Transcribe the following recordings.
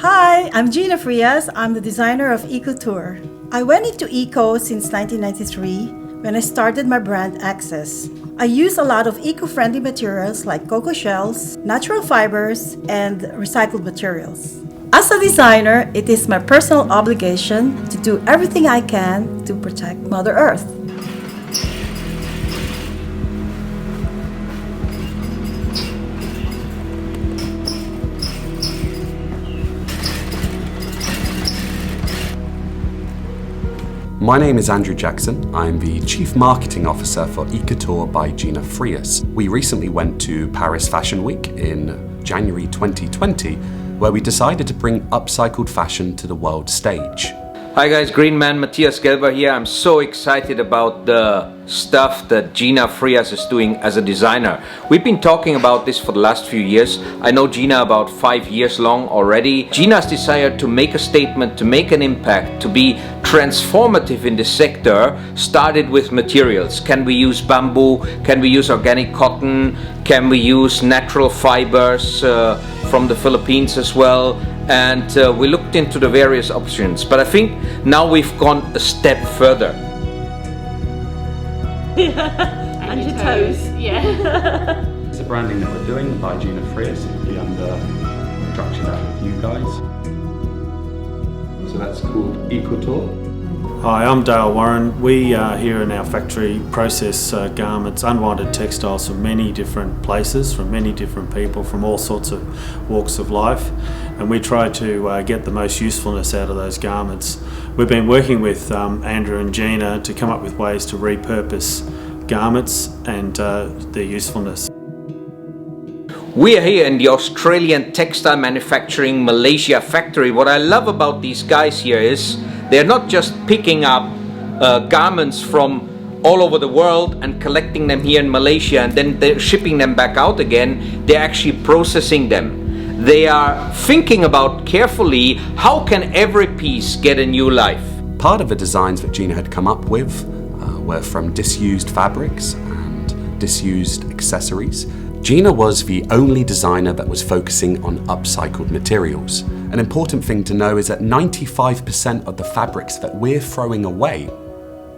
Hi, I'm Gina Frias. I'm the designer of Ecotoure. I went into eco since 1993 when I started my brand Access. I use a lot of eco-friendly materials like cocoa shells, natural fibers, and recycled materials. As a designer, it is my personal obligation to do everything I can to protect Mother Earth. My name is Andrew Jackson. I'm the Chief Marketing Officer for Ecotoure by Gina Frias. We recently went to Paris Fashion Week in January 2020, where we decided to bring upcycled fashion to the world stage. Hi guys, Green Man Matthias Gelber here. I'm so excited about the stuff that Gina Frias is doing as a designer. We've been talking about this for the last few years. I know Gina about 5 years long already. Gina's desire to make a statement, to make an impact, to be transformative in this sector started with materials. Can we use bamboo? Can we use organic cotton? Can we use natural fibers from the Philippines as well? And we looked into the various options, but I think now we've gone a step further. And your toes. Yeah. It's the branding that we're doing by Gina Frias. It'll be under structure that with you guys. So that's called Ecotoure. Hi, I'm Dale Warren. We here in our factory process garments, unwinded textiles from many different places, from many different people, from all sorts of walks of life, and we try to get the most usefulness out of those garments. We've been working with Andrew and Gina to come up with ways to repurpose garments and their usefulness. We are here in the Australian textile manufacturing Malaysia factory. What I love about these guys here is they're not just picking up garments from all over the world and collecting them here in Malaysia and then they're shipping them back out again. They're actually processing them. They are thinking about carefully how can every piece get a new life. Part of the designs that Gina had come up with were from disused fabrics and disused accessories. Gina was the only designer that was focusing on upcycled materials. An important thing to know is that 95% of the fabrics that we're throwing away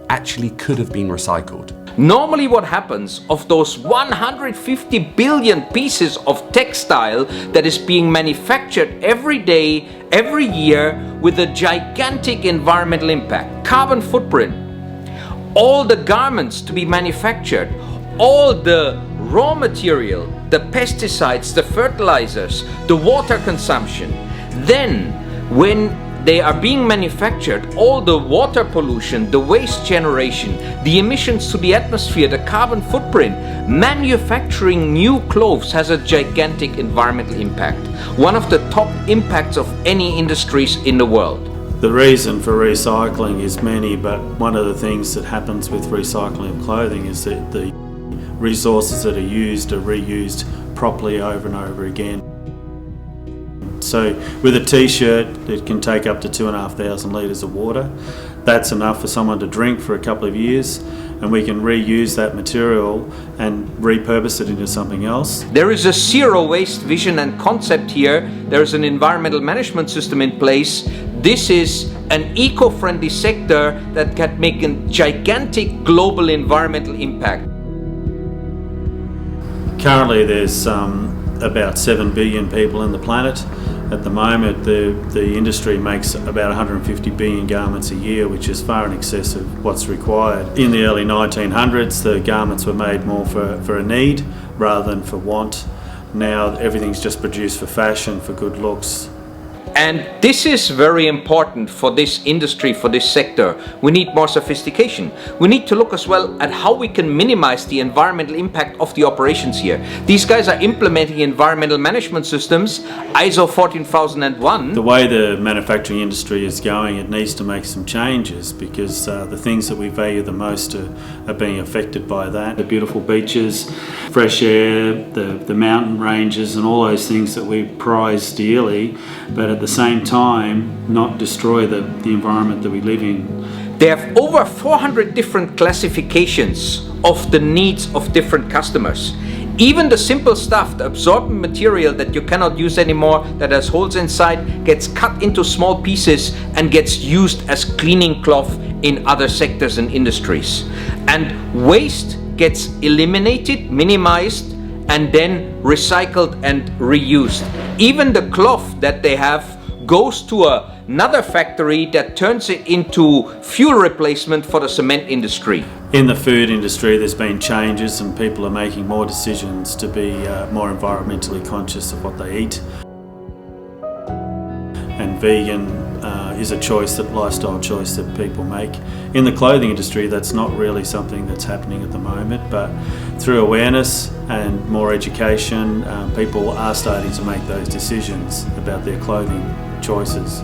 actually could have been recycled. Normally what happens of those 150 billion pieces of textile that is being manufactured every day, every year with a gigantic environmental impact, carbon footprint, all the garments to be manufactured, all the raw material, the pesticides, the fertilizers, the water consumption. Then when they are being manufactured, all the water pollution, the waste generation, the emissions to the atmosphere, the carbon footprint, manufacturing new clothes has a gigantic environmental impact. One of the top impacts of any industries in the world. The reason for recycling is many, but one of the things that happens with recycling of clothing is that the resources that are used are reused properly over and over again. So with a t-shirt, it can take up to 2,500 litres of water. That's enough for someone to drink for a couple of years, and we can reuse that material and repurpose it into something else. There is a zero waste vision and concept here. There is an environmental management system in place. This is an eco-friendly sector that can make a gigantic global environmental impact. Currently there's about 7 billion people in the planet. At the moment the industry makes about 150 billion garments a year, which is far in excess of what's required. In the early 1900s the garments were made more for a need rather than for want. Now everything's just produced for fashion, for good looks. And this is very important for this industry, for this sector. We need more sophistication. We need to look as well at how we can minimize the environmental impact of the operations here. These guys are implementing environmental management systems, ISO 14001. The way the manufacturing industry is going, it needs to make some changes because the things that we value the most are being affected by that. The beautiful beaches, fresh air, the mountain ranges and all those things that we prize dearly, but at the same time not destroy the environment that we live in. They have over 400 different classifications of the needs of different customers. Even the simple stuff, the absorbent material that you cannot use anymore, that has holes inside, gets cut into small pieces and gets used as cleaning cloth in other sectors and industries. And waste gets eliminated, minimized, and then recycled and reused. Even the cloth that they have goes to another factory that turns it into fuel replacement for the cement industry. In the food industry, there's been changes and people are making more decisions to be more environmentally conscious of what they eat. And vegan is a choice, that lifestyle choice that people make. In the clothing industry, that's not really something that's happening at the moment, but through awareness and more education, people are starting to make those decisions about their clothing choices.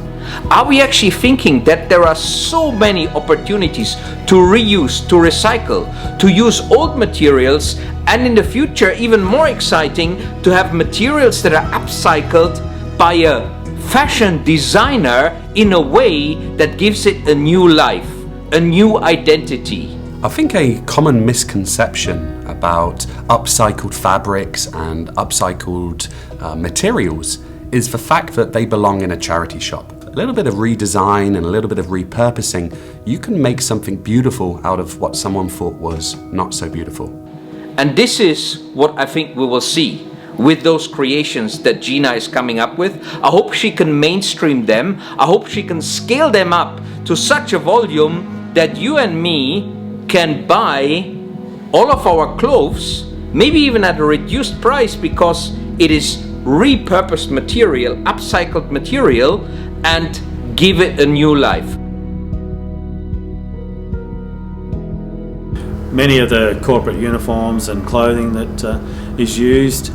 Are we actually thinking that there are so many opportunities to reuse, to recycle, to use old materials, and in the future, even more exciting, to have materials that are upcycled by a fashion designer in a way that gives it a new life, a new identity? I think a common misconception about upcycled fabrics and upcycled materials is the fact that they belong in a charity shop. A little bit of redesign and a little bit of repurposing, you can make something beautiful out of what someone thought was not so beautiful. And this is what I think we will see with those creations that Gina is coming up with. I hope she can mainstream them. I hope she can scale them up to such a volume that you and me can buy all of our clothes, maybe even at a reduced price, because it is repurposed material, upcycled material, and give it a new life. Many of the corporate uniforms and clothing that is used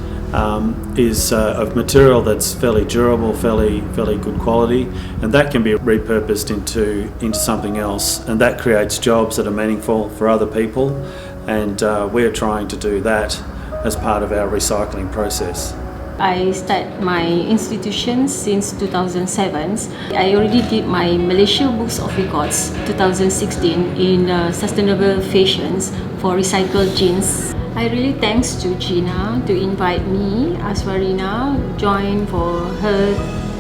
is of material that's fairly durable, fairly good quality, and that can be repurposed into something else, and that creates jobs that are meaningful for other people, and we're trying to do that as part of our recycling process. I started my institution since 2007. I already did my Malaysia Books of Records 2016 in sustainable fashions for recycled jeans. I really thanks to Gina to invite me, Aswarina, join for her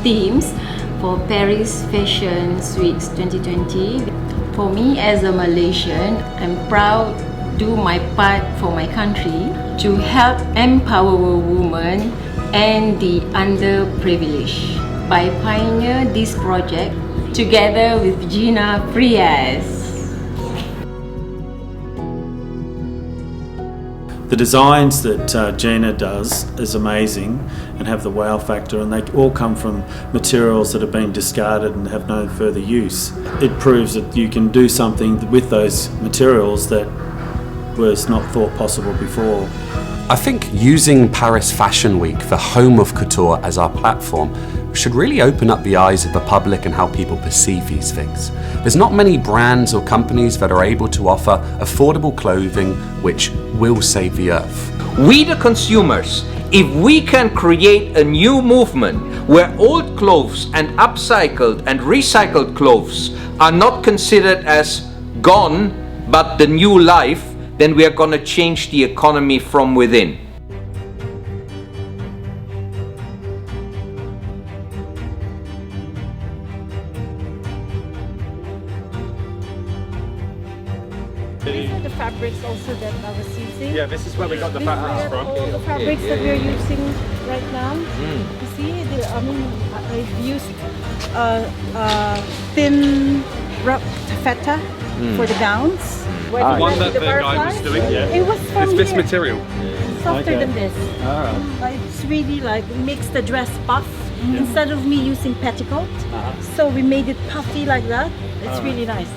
themes for Paris Fashion Weeks 2020. For me as a Malaysian, I'm proud to do my part for my country to help empower women and the underprivileged by pioneer this project together with Gina Prias. The designs that Gina does is amazing and have the wow factor, and they all come from materials that have been discarded and have no further use. It proves that you can do something with those materials that was not thought possible before. I think using Paris Fashion Week, the home of couture, as our platform should really open up the eyes of the public and how people perceive these things. There's not many brands or companies that are able to offer affordable clothing which will save the earth. We the consumers, if we can create a new movement where old clothes and upcycled and recycled clothes are not considered as gone but the new life, then we are going to change the economy from within. These are the fabrics also that I was using. Yeah, this is where we got the fabrics from. All the fabrics that we're using right now. You see, I've used thin taffeta for the gowns. The one that the guy was doing, yeah. It was from It's this here. material. Softer than this. It's really like makes the dress puff instead of me using petticoat. So we made it puffy like that. It's really nice.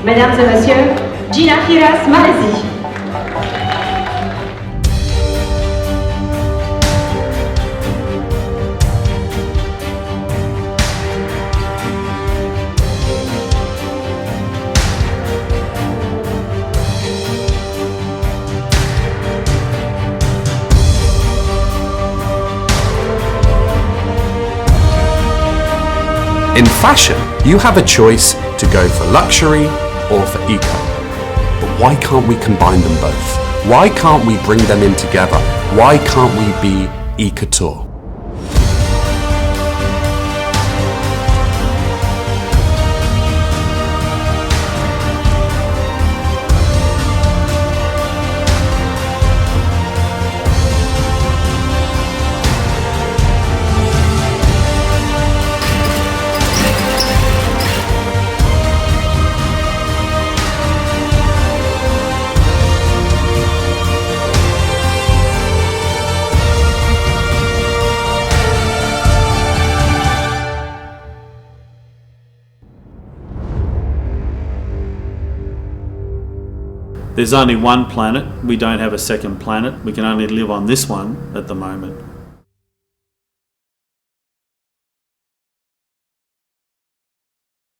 Mesdames et Messieurs, Gina Prias, Malaisie. In fashion, you have a choice to go for luxury or for eco. But why can't we combine them both? Why can't we bring them in together? Why can't we be Ecotoure? There's only one planet. We don't have a second planet. We can only live on this one at the moment.